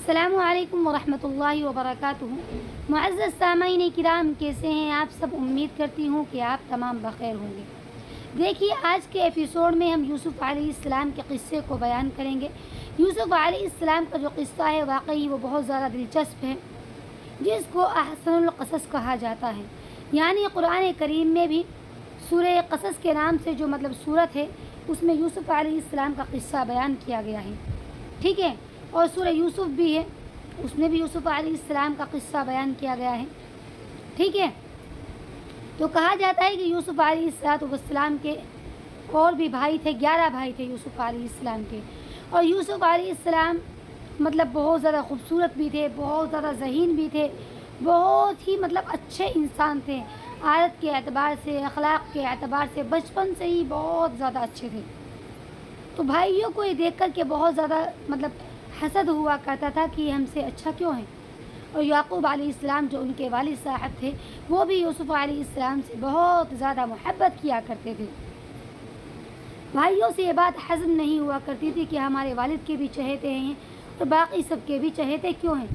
السلام علیکم ورحمۃ اللہ وبرکاتہ۔ معزز سامعین کرام، کیسے ہیں آپ سب؟ امید کرتی ہوں کہ آپ تمام بخیر ہوں گے۔ دیکھیے، آج کے ایپیسوڈ میں ہم یوسف علیہ السلام کے قصے کو بیان کریں گے۔ یوسف علیہ السلام کا جو قصہ ہے واقعی وہ بہت زیادہ دلچسپ ہے، جس کو احسن القصص کہا جاتا ہے۔ یعنی قرآن کریم میں بھی سورہ قصص کے نام سے جو صورت ہے، اس میں یوسف علیہ السلام کا قصہ بیان کیا گیا ہے، ٹھیک ہے۔ اور سورہ یوسف بھی ہے، اس میں بھی یوسف علیہ السلام کا قصہ بیان کیا گیا ہے، ٹھیک ہے۔ تو کہا جاتا ہے کہ یوسف علیہ السلام کے اور بھی بھائی تھے، 11 بھائی تھے یوسف علیہ السلام کے۔ اور یوسف علیہ السلام بہت زیادہ خوبصورت بھی تھے، بہت زیادہ ذہین بھی تھے، بہت ہی اچھے انسان تھے، عادت کے اعتبار سے، اخلاق کے اعتبار سے بچپن سے ہی بہت زیادہ اچھے تھے۔ تو بھائیوں کو یہ دیکھ کر کے بہت زیادہ حسد ہوا کرتا تھا کہ ہم سے اچھا کیوں ہیں۔ اور یعقوب علیہ السلام جو ان کے والد صاحب تھے، وہ بھی یوسف علیہ السلام سے بہت زیادہ محبت کیا کرتے تھے۔ بھائیوں سے یہ بات ہضم نہیں ہوا کرتی تھی کہ ہمارے والد کے بھی چہیتے ہیں اور باقی سب کے بھی چہیتے کیوں ہیں۔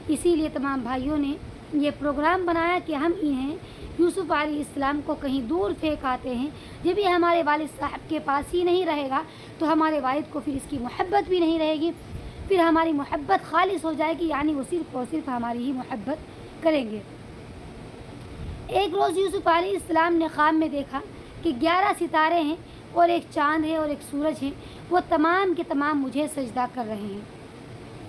اسی لیے تمام بھائیوں نے یہ پروگرام بنایا کہ ہم انہیں یوسف علیہ السلام کو کہیں دور پھینک آتے ہیں۔ جب یہ ہمارے والد صاحب کے پاس ہی نہیں رہے گا تو ہمارے والد کو پھر اس کی محبت بھی نہیں رہے گی، پھر ہماری محبت خالص ہو جائے گی، یعنی وہ صرف اور صرف ہماری ہی محبت کریں گے۔ ایک روز یوسف علیہ السلام نے خواب میں دیکھا کہ 11 ستارے ہیں اور ایک چاند ہے اور ایک سورج ہے، وہ تمام کے تمام مجھے سجدہ کر رہے ہیں۔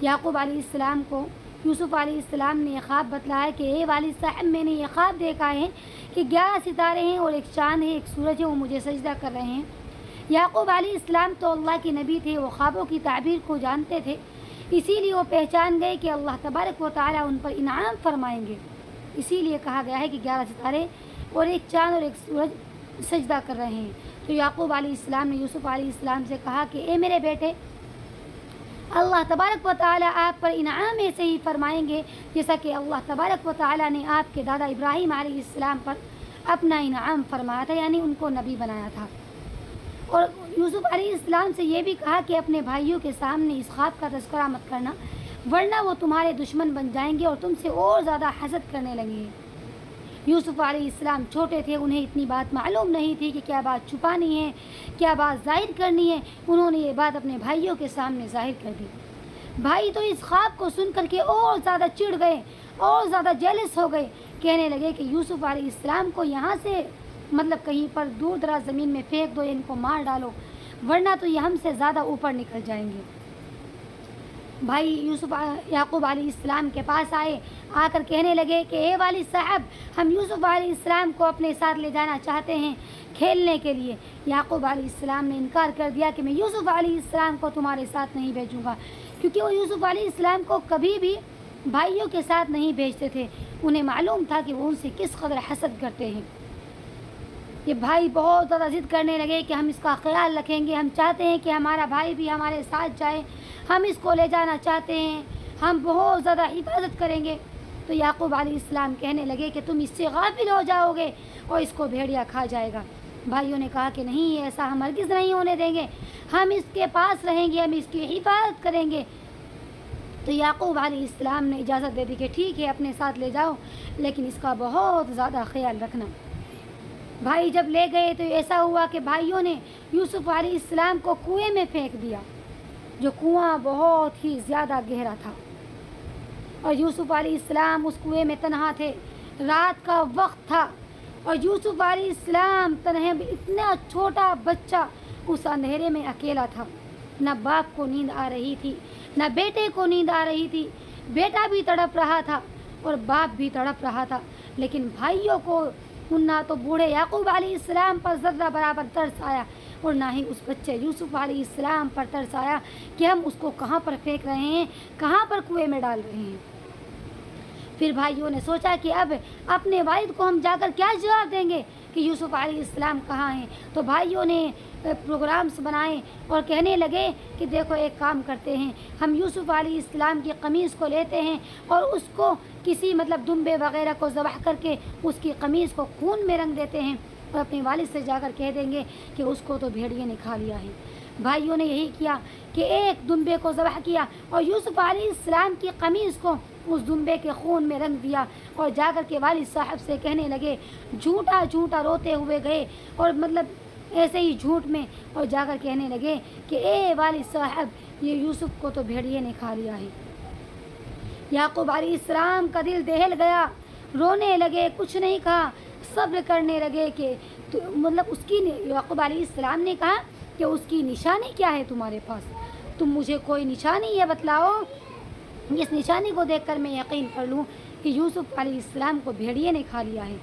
یعقوب علیہ السلام کو یوسف علیہ السلام نے یہ خواب بتلایا کہ اے والد صاحب، میں نے یہ خواب دیکھا ہے کہ 11 ستارے ہیں اور ایک چاند ہے، ایک سورج ہے، وہ مجھے سجدہ کر رہے ہیں۔ یعقوب علیہ السلام تو اللہ کے نبی تھے، وہ خوابوں کی تعبیر کو جانتے تھے، اسی لیے وہ پہچان گئے کہ اللہ تبارک و تعالیٰ ان پر انعام فرمائیں گے۔ اسی لیے کہا گیا ہے کہ 11 ستارے اور ایک چاند اور ایک سورج سجدہ کر رہے ہیں۔ تو یعقوب علیہ السلام نے یوسف علیہ السلام سے کہا کہ اے میرے بیٹے، اللہ تبارک و تعالیٰ آپ پر انعام ایسے ہی فرمائیں گے جیسا کہ اللہ تبارک و تعالیٰ نے آپ کے دادا ابراہیم علیہ السلام پر اپنا انعام فرمایا تھا، یعنی ان کو نبی بنایا تھا۔ اور یوسف علیہ السلام سے یہ بھی کہا کہ اپنے بھائیوں کے سامنے اس خواب کا تذکرہ مت کرنا، ورنہ وہ تمہارے دشمن بن جائیں گے اور تم سے اور زیادہ حسد کرنے لگیں گے۔ یوسف علیہ السلام چھوٹے تھے، انہیں اتنی بات معلوم نہیں تھی کہ کیا بات چھپانی ہے، کیا بات ظاہر کرنی ہے۔ انہوں نے یہ بات اپنے بھائیوں کے سامنے ظاہر کر دی۔ بھائی تو اس خواب کو سن کر کے اور زیادہ چڑ گئے، اور زیادہ جیلس ہو گئے، کہنے لگے کہ یوسف علیہ السلام کو یہاں سے کہیں پر دور دراز زمین میں پھینک دو، ان کو مار ڈالو، ورنہ تو یہ ہم سے زیادہ اوپر نکل جائیں گے۔ بھائی یعقوب علیہ السلام کے پاس آئے، آ کر کہنے لگے کہ اے والد صاحب، ہم یوسف علیہ السلام کو اپنے ساتھ لے جانا چاہتے ہیں کھیلنے کے لیے۔ یعقوب علیہ السلام نے انکار کر دیا کہ میں یوسف علیہ السلام کو تمہارے ساتھ نہیں بھیجوں گا، کیونکہ وہ یوسف علیہ السلام کو کبھی بھی بھائیوں کے ساتھ نہیں بھیجتے تھے۔ انہیں معلوم تھا کہ وہ ان سے کس قدر حسد کرتے ہیں۔ یہ بھائی بہت زیادہ ضد کرنے لگے کہ ہم اس کا خیال رکھیں گے، ہم چاہتے ہیں کہ ہمارا بھائی بھی ہمارے ساتھ جائے، ہم اس کو لے جانا چاہتے ہیں، ہم بہت زیادہ حفاظت کریں گے۔ تو یعقوب علیہ السلام کہنے لگے کہ تم اس سے غافل ہو جاؤ گے اور اس کو بھیڑیا کھا جائے گا۔ بھائیوں نے کہا کہ نہیں، ایسا ہم ہرگز نہیں ہونے دیں گے، ہم اس کے پاس رہیں گے، ہم اس کی حفاظت کریں گے۔ تو یعقوب علیہ السلام نے اجازت دے دی کہ ٹھیک ہے، اپنے ساتھ لے جاؤ، لیکن اس کا بہت زیادہ خیال رکھنا۔ بھائی جب لے گئے تو ایسا ہوا کہ بھائیوں نے یوسف علیہ السلام کو کنویں میں پھینک دیا، جو کنواں بہت ہی زیادہ گہرا تھا، اور یوسف علیہ السلام اس کنویں میں تنہا تھے۔ رات کا وقت تھا اور یوسف علیہ السلام تنہا، اتنا چھوٹا بچہ اس اندھیرے میں اکیلا تھا۔ نہ باپ کو نیند آ رہی تھی، نہ بیٹے کو نیند آ رہی تھی۔ بیٹا بھی تڑپ رہا تھا اور باپ بھی تڑپ رہا تھا، لیکن بھائیوں کو نہ تو بوڑھے یعقوب علیہ السلام پر ذرہ برابر ترس آیا اور نہ ہی اس بچے یوسف علیہ السلام پر ترس آیا کہ ہم اس کو کہاں پر پھینک رہے ہیں، کہاں پر کنویں میں ڈال رہے ہیں۔ پھر بھائیوں نے سوچا کہ اب اپنے والد کو ہم جا کر کیا جواب دیں گے کہ یوسف علیہ السلام کہاں ہیں۔ تو بھائیوں نے پروگرامز بنائے اور کہنے لگے کہ دیکھو، ایک کام کرتے ہیں، ہم یوسف علیہ السلام کی قمیص کو لیتے ہیں اور اس کو کسی دمبے وغیرہ کو ذبح کر کے اس کی قمیص کو خون میں رنگ دیتے ہیں اور اپنے والد سے جا کر کہہ دیں گے کہ اس کو تو بھیڑیے نے کھا لیا ہے۔ بھائیوں نے یہی کیا کہ ایک دمبے کو ذبح کیا اور یوسف علیہ السلام کی قمیص کو اس دمبے کے خون میں رنگ دیا، اور جا کر کے والد صاحب سے کہنے لگے، جھوٹا جھوٹا روتے ہوئے گئے اور مطلب ایسے ہی جھوٹ میں، اور جا کر کہنے لگے کہ اے والد صاحب، یہ یوسف کو تو بھیڑیے نے کھا لیا ہے۔ یعقوب علیہ السلام کا دل دہل گیا، رونے لگے، کچھ نہیں کہا، صبر کرنے لگے کہ مطلب اس کی یعقوب علیہ السلام نے کہا کہ اس کی نشانی کیا ہے تمہارے پاس، تم مجھے کوئی نشانی یہ بتلاؤ، اس نشانی کو دیکھ کر میں یقین کر لوں کہ یوسف علیہ السلام کو بھیڑیے نے کھا لیا ہے۔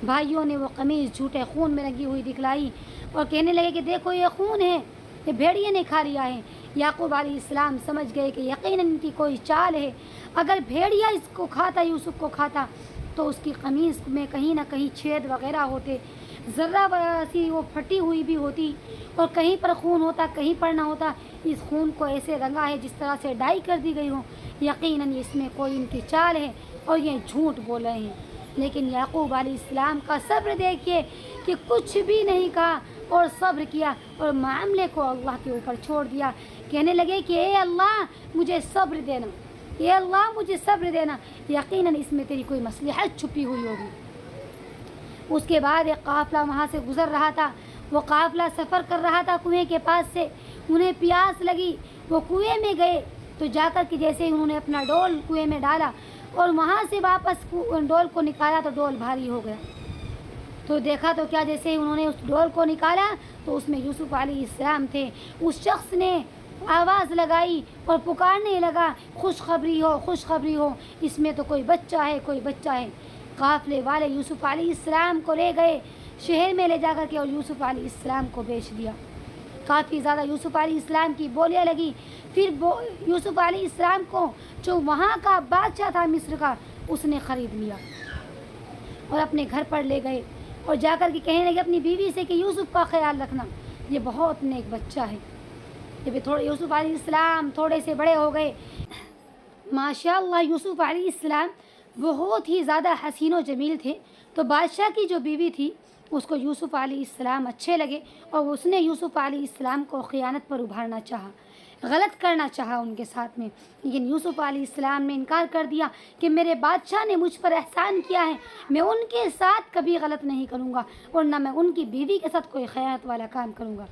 بھائیوں نے وہ قمیص جھوٹے خون میں رنگی ہوئی دکھلائی اور کہنے لگے کہ دیکھو یہ خون ہے، یہ بھیڑیے نے کھا لیا ہے۔ یعقوب علیہ السلام سمجھ گئے کہ یقیناً ان کی کوئی چال ہے، اگر بھیڑیا اس کو کھاتا، یوسف کو کھاتا، تو اس کی قمیص میں کہیں نہ کہیں چھید وغیرہ ہوتے، ذرہ سی وہ پھٹی ہوئی بھی ہوتی، اور کہیں پر خون ہوتا، کہیں پر نہ ہوتا۔ اس خون کو ایسے رنگا ہے جس طرح سے ڈائی کر دی گئی ہو، یقیناً اس میں کوئی ان کی چال ہے اور یہ جھوٹ بول رہے ہیں۔ لیکن یعقوب علیہ السلام کا صبر دیکھیے کہ کچھ بھی نہیں کہا اور صبر کیا اور معاملے کو اللہ کے اوپر چھوڑ دیا۔ کہنے لگے کہ اے اللہ مجھے صبر دینا، اے اللہ مجھے صبر دینا، یقیناً اس میں تیری کوئی مصلحت چھپی ہوئی ہوگی۔ اس کے بعد ایک قافلہ وہاں سے گزر رہا تھا، وہ قافلہ سفر کر رہا تھا کنویں کے پاس سے، انہیں پیاس لگی، وہ کنویں میں گئے تو جا کر کے جیسے ہی انہوں نے اپنا ڈول کنویں میں ڈالا اور وہاں سے واپس ڈول کو نکالا تو ڈول بھاری ہو گیا، تو دیکھا تو کیا، جیسے ہی انہوں نے اس ڈول کو نکالا تو اس میں یوسف علیہ السلام تھے۔ اس شخص نے آواز لگائی اور پکارنے لگا، خوشخبری ہو، خوشخبری ہو، اس میں تو کوئی بچہ ہے، کوئی بچہ ہے۔ قافلے والے یوسف علیہ السلام کو لے گئے شہر میں، لے جا کر کے اور یوسف علیہ السلام کو بیچ دیا۔ کافی زیادہ یوسف علیہ السلام کی بولیاں لگی، پھر یوسف علیہ السلام کو جو وہاں کا بادشاہ تھا مصر کا، اس نے خرید لیا اور اپنے گھر پر لے گئے اور جا کر کے کہنے لگے اپنی بیوی سے کہ یوسف کا خیال رکھنا، یہ بہت نیک بچہ ہے۔ جب یوسف علیہ السلام تھوڑے سے بڑے ہو گئے، ماشاء اللہ یوسف علیہ السلام بہت ہی زیادہ حسین و جمیل تھے، تو بادشاہ کی جو بیوی تھی اس کو یوسف علیہ السلام اچھے لگے اور اس نے یوسف علیہ السلام کو خیانت پر ابھارنا چاہا، غلط کرنا چاہا ان کے ساتھ میں، لیکن یوسف علیہ السلام نے انکار کر دیا کہ میرے بادشاہ نے مجھ پر احسان کیا ہے، میں ان کے ساتھ کبھی غلط نہیں کروں گا اور نہ میں ان کی بیوی کے ساتھ کوئی خیانت والا کام کروں گا۔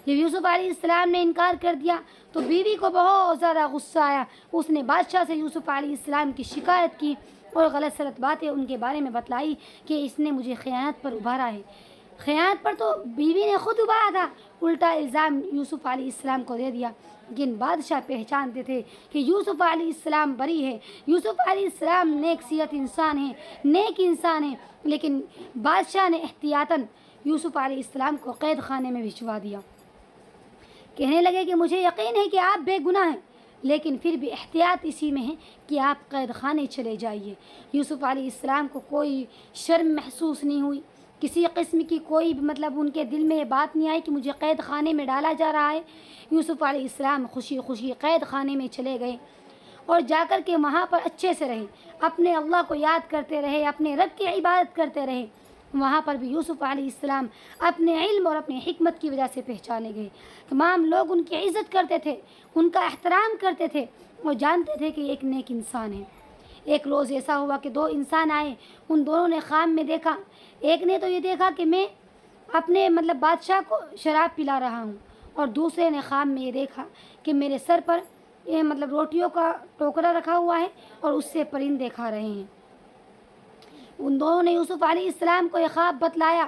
جب یوسف علیہ السلام نے انکار کر دیا تو بیوی کو بہت زیادہ غصہ آیا، اس نے بادشاہ سے یوسف علیہ السلام کی شکایت کی اور غلط سلط باتیں ان کے بارے میں بتلائی کہ اس نے مجھے خیانت پر ابھارا ہے۔ خیانت پر تو بیوی نے خود ابھارا تھا، الٹا الزام یوسف علیہ السلام کو دے دیا، لیکن بادشاہ پہچانتے تھے کہ یوسف علیہ السلام بری ہے، یوسف علیہ السلام نیک سیرت انسان ہے، نیک انسان ہے، لیکن بادشاہ نے احتیاطاً یوسف علیہ السلام کو قید خانے میں بھجوا دیا۔ کہنے لگے کہ مجھے یقین ہے کہ آپ بے گناہ ہیں، لیکن پھر بھی احتیاط اسی میں ہے کہ آپ قید خانے چلے جائیے۔ یوسف علیہ السلام کو کوئی شرم محسوس نہیں ہوئی، کسی قسم کی کوئی مطلب ان کے دل میں یہ بات نہیں آئی کہ مجھے قید خانے میں ڈالا جا رہا ہے۔ یوسف علیہ السلام خوشی خوشی قید خانے میں چلے گئے اور جا کر کے وہاں پر اچھے سے رہے، اپنے اللہ کو یاد کرتے رہے، اپنے رب کی عبادت کرتے رہے۔ وہاں پر بھی یوسف علیہ السلام اپنے علم اور اپنی حکمت کی وجہ سے پہچانے گئے، تمام لوگ ان کی عزت کرتے تھے، ان کا احترام کرتے تھے اور جانتے تھے کہ یہ ایک نیک انسان ہے۔ ایک روز ایسا ہوا کہ دو انسان آئے، ان دونوں نے خواب میں دیکھا، ایک نے تو یہ دیکھا کہ میں اپنے مطلب بادشاہ کو شراب پلا رہا ہوں، اور دوسرے نے خواب میں یہ دیکھا کہ میرے سر پر یہ مطلب روٹیوں کا ٹوکرا رکھا ہوا ہے اور اس سے پرندے کھا رہے ہیں۔ ان دونوں نے یوسف علیہ السلام کو یہ خواب بتلایا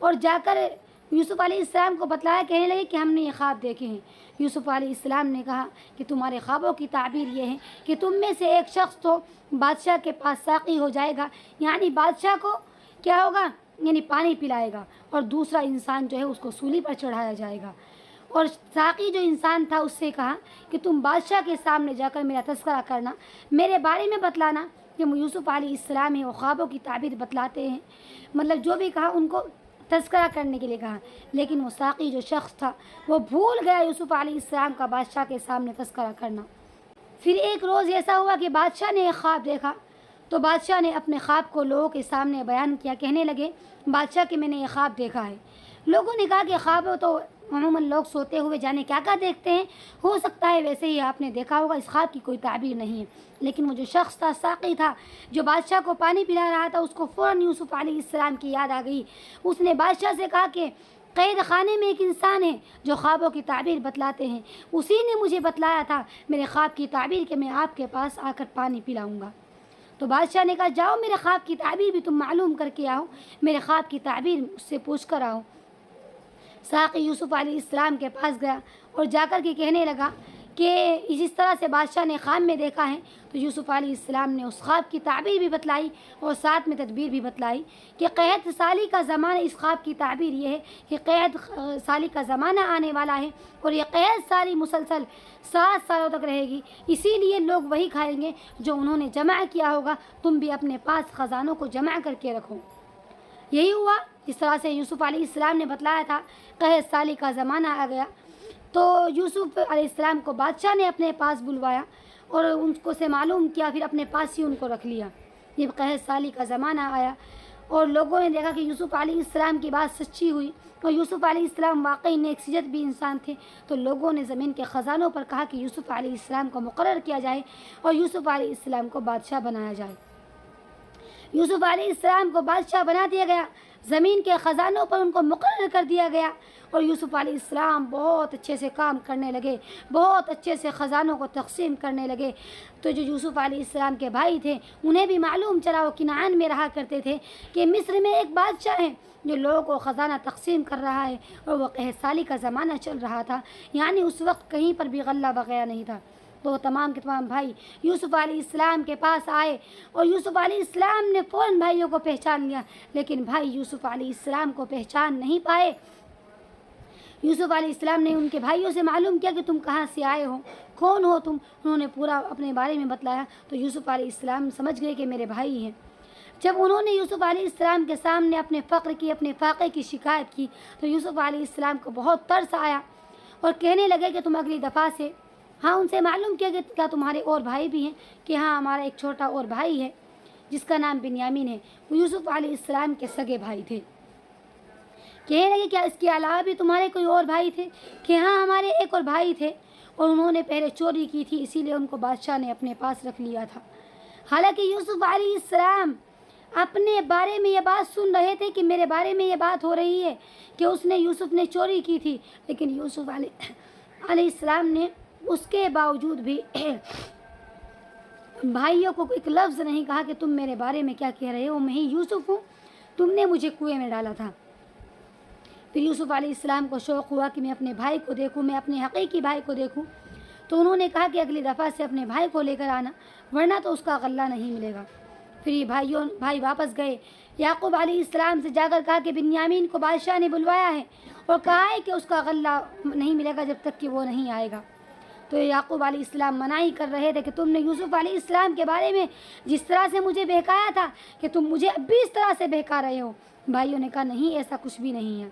اور جا کر یوسف علیہ السلام کو بتلایا، کہنے لگے کہ ہم نے یہ خواب دیکھے ہیں۔ یوسف علیہ السلام نے کہا کہ تمہارے خوابوں کی تعبیر یہ ہے کہ تم میں سے ایک شخص تو بادشاہ کے پاس ساقی ہو جائے گا، یعنی بادشاہ کو کیا ہوگا، یعنی پانی پلائے گا، اور دوسرا انسان جو ہے اس کو سولی پر چڑھایا جائے گا۔ اور ساقی جو انسان تھا اس سے کہا کہ تم بادشاہ کے سامنے جا کر میرا تذکرہ کرنا، میرے بارے میں بتلانا کہ یوسف علیہ السلام ہے وہ خوابوں کی تعبیر بتلاتے ہیں، مطلب جو بھی کہا ان کو تذکرہ کرنے کے لیے کہا، لیکن وہ ساقی جو شخص تھا وہ بھول گیا یوسف علیہ السلام کا بادشاہ کے سامنے تذکرہ کرنا۔ پھر ایک روز ایسا ہوا کہ بادشاہ نے ایک خواب دیکھا، تو بادشاہ نے اپنے خواب کو لوگوں کے سامنے بیان کیا، کہنے لگے بادشاہ کہ میں نے یہ خواب دیکھا ہے۔ لوگوں نے کہا کہ خواب تو عموماً لوگ سوتے ہوئے جانے کیا کیا دیکھتے ہیں، ہو سکتا ہے ویسے ہی آپ نے دیکھا ہوگا، اس خواب کی کوئی تعبیر نہیں ہے۔ لیکن وہ جو شخص تھا، ساقی تھا، جو بادشاہ کو پانی پلا رہا تھا، اس کو فوراً یوسف علیہ السلام کی یاد آ گئی۔ اس نے بادشاہ سے کہا کہ قید خانے میں ایک انسان ہے جو خوابوں کی تعبیر بتلاتے ہیں، اسی نے مجھے بتلایا تھا میرے خواب کی تعبیر کہ میں آپ کے پاس آ کر پانی پلاؤں گا۔ تو بادشاہ نے کہا جاؤ میرے خواب کی تعبیر بھی تم معلوم کر کے آؤ، میرے خواب کی تعبیر اس سے پوچھ کر آؤ۔ ساقی یوسف علیہ السلام کے پاس گیا اور جا کر کے کہنے لگا کہ جس طرح سے بادشاہ نے خواب میں دیکھا ہے، تو یوسف علیہ السلام نے اس خواب کی تعبیر بھی بتلائی اور ساتھ میں تدبیر بھی بتلائی کہ قحط سالی کا زمانہ، اس خواب کی تعبیر یہ ہے کہ قحط سالی کا زمانہ آنے والا ہے اور یہ قحط سالی مسلسل 7 سالوں تک رہے گی، اسی لیے لوگ وہی کھائیں گے جو انہوں نے جمع کیا ہوگا، تم بھی اپنے پاس خزانوں کو جمع کر کے رکھو۔ یہی ہوا جس طرح سے یوسف علیہ السلام نے بتلایا تھا، قحط سالی کا زمانہ آ گیا تو یوسف علیہ السلام کو بادشاہ نے اپنے پاس بلوایا اور ان کو سے معلوم کیا، پھر اپنے پاس ہی ان کو رکھ لیا۔ یہ قحط سالی کا زمانہ آیا اور لوگوں نے دیکھا کہ یوسف علیہ السلام کی بات سچی ہوئی اور یوسف علیہ السلام واقعی نیک سیرت بھی انسان تھے، تو لوگوں نے زمین کے خزانوں پر کہا کہ یوسف علیہ السلام کو مقرر کیا جائے اور یوسف علیہ السلام کو بادشاہ بنایا جائے۔ یوسف علیہ السلام کو بادشاہ بنا دیا گیا، زمین کے خزانوں پر ان کو مقرر کر دیا گیا اور یوسف علیہ السلام بہت اچھے سے کام کرنے لگے، بہت اچھے سے خزانوں کو تقسیم کرنے لگے۔ تو جو یوسف علیہ السلام کے بھائی تھے انہیں بھی معلوم چلا، وہ کنعان میں رہا کرتے تھے، کہ مصر میں ایک بادشاہ ہے جو لوگوں کو خزانہ تقسیم کر رہا ہے اور وہ قحط سالی کا زمانہ چل رہا تھا، یعنی اس وقت کہیں پر بھی غلہ وغیرہ نہیں تھا۔ تو تمام کے تمام بھائی یوسف علیہ السلام کے پاس آئے اور یوسف علیہ السلام نے فوراً بھائیوں کو پہچان لیا، لیکن بھائی یوسف علیہ السلام کو پہچان نہیں پائے۔ یوسف علیہ السلام نے ان کے بھائیوں سے معلوم کیا کہ تم کہاں سے آئے ہو، کون ہو تم؟ انہوں نے پورا اپنے بارے میں بتلایا تو یوسف علیہ السلام سمجھ گئے کہ میرے بھائی ہیں۔ جب انہوں نے یوسف علیہ السلام کے سامنے اپنے فقر کی، اپنے فاقے کی شکایت کی تو یوسف علیہ السلام کو بہت ترس آیا اور کہنے لگے کہ تم اگلی دفعہ سے، ان سے معلوم کیا کہ کیا تمہارے اور بھائی بھی ہیں؟ کہ ہمارا ایک چھوٹا اور بھائی ہے جس کا نام بنیامین ہے۔ وہ یوسف علیہ السلام کے سگے بھائی تھے۔ کہنے لگے کیا اس کے علاوہ بھی تمہارے کوئی اور بھائی تھے؟ کہ ہمارے ایک اور بھائی تھے اور انہوں نے پہلے چوری کی تھی، اسی لیے ان کو بادشاہ نے اپنے پاس رکھ لیا تھا۔ حالانکہ یوسف علیہ السلام اپنے بارے میں یہ بات سن رہے تھے کہ میرے بارے میں یہ بات ہو رہی ہے کہ یوسف نے چوری کی تھی، لیکن یوسف علیہ السلام نے اس کے باوجود بھی بھائیوں کو ایک لفظ نہیں کہا کہ تم میرے بارے میں کیا کہہ رہے ہو، میں ہی یوسف ہوں، تم نے مجھے کنویں میں ڈالا تھا۔ پھر یوسف علیہ السلام کو شوق ہوا کہ میں اپنے بھائی کو دیکھوں، میں اپنے حقیقی بھائی کو دیکھوں، تو انہوں نے کہا کہ اگلی دفعہ سے اپنے بھائی کو لے کر آنا ورنہ تو اس کا غلہ نہیں ملے گا۔ پھر یہ بھائی واپس گئے، یعقوب علیہ السلام سے جا کر کہا کہ بنیامین کو بادشاہ نے بلوایا ہے اور کہا ہے کہ اس کا غلہ نہیں ملے گا جب تک کہ وہ نہیں آئے گا۔ تو یعقوب علیہ السلام منائی کر رہے تھے کہ تم نے یوسف علیہ السلام کے بارے میں جس طرح سے مجھے بہکایا تھا کہ تم مجھے اب بھی اس طرح سے بہکا رہے ہو۔ بھائیوں نے کہا نہیں، ایسا کچھ بھی نہیں ہے۔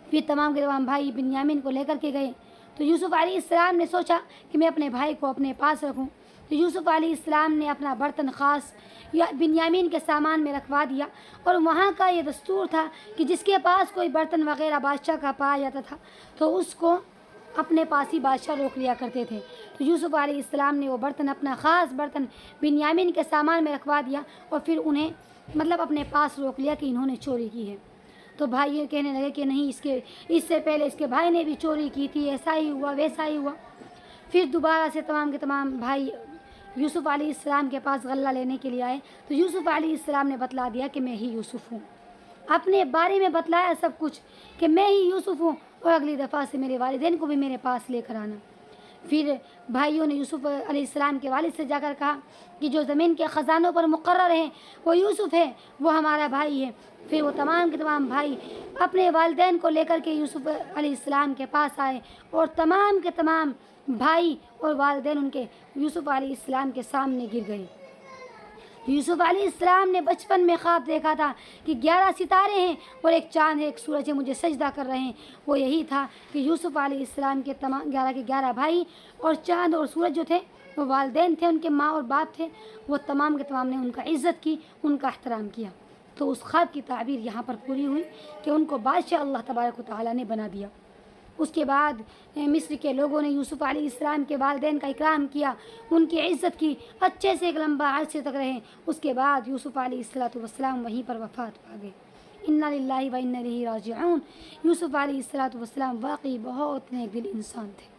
پھر تمام کے تمام بھائی بنیامین کو لے کر کے گئے تو یوسف علیہ السلام نے سوچا کہ میں اپنے بھائی کو اپنے پاس رکھوں، تو یوسف علیہ السلام نے اپنا برتن خاص یا بنیامین کے سامان میں رکھوا دیا، اور وہاں کا یہ دستور تھا کہ جس کے پاس کوئی برتن وغیرہ بادشاہ کا پایا جاتا تھا تو اس کو اپنے پاس ہی بادشاہ روک لیا کرتے تھے۔ تو یوسف علیہ السلام نے وہ برتن، اپنا خاص برتن بنیامین کے سامان میں رکھوا دیا اور پھر انہیں اپنے پاس روک لیا کہ انہوں نے چوری کی ہے۔ تو بھائی یہ کہنے لگے کہ نہیں، اس سے پہلے اس کے بھائی نے بھی چوری کی تھی، ایسا ہی ہوا ویسا ہی ہوا۔ پھر دوبارہ سے تمام کے تمام بھائی یوسف علیہ السلام کے پاس غلہ لینے کے لیے آئے تو یوسف علیہ السلام نے بتلا دیا کہ میں ہی یوسف ہوں، اپنے بارے میں بتلایا سب کچھ کہ میں ہی یوسف ہوں، اور اگلی دفعہ سے میرے والدین کو بھی میرے پاس لے کر آنا۔ پھر بھائیوں نے یوسف علیہ السلام کے والد سے جا کر کہا کہ جو زمین کے خزانوں پر مقرر ہیں وہ یوسف ہے، وہ ہمارا بھائی ہے۔ پھر وہ تمام کے تمام بھائی اپنے والدین کو لے کر کے یوسف علیہ السلام کے پاس آئے اور تمام کے تمام بھائی اور والدین ان کے یوسف علیہ السلام کے سامنے گر گئے۔ یوسف علیہ السلام نے بچپن میں خواب دیکھا تھا کہ 11 ستارے ہیں اور ایک چاند ہے، ایک سورج ہے، مجھے سجدہ کر رہے ہیں۔ وہ یہی تھا کہ یوسف علیہ السلام کے تمام 11 کے 11 بھائی اور چاند اور سورج جو تھے وہ والدین تھے، ان کے ماں اور باپ تھے، وہ تمام کے تمام نے ان کا عزت کی، ان کا احترام کیا۔ تو اس خواب کی تعبیر یہاں پر پوری ہوئی کہ ان کو بادشاہ اللہ تبارک و تعالیٰ نے بنا دیا۔ اس کے بعد مصر کے لوگوں نے یوسف علیہ السلام کے والدین کا اکرام کیا، ان کی عزت کی، اچھے سے ایک لمبا عرصے تک رہے۔ اس کے بعد یوسف علیہ السلام وہیں پر وفات پا گئے۔ انا للہ و انا الیہ راجعون۔ یوسف علیہ السلام واقعی بہت نیک دل انسان تھے۔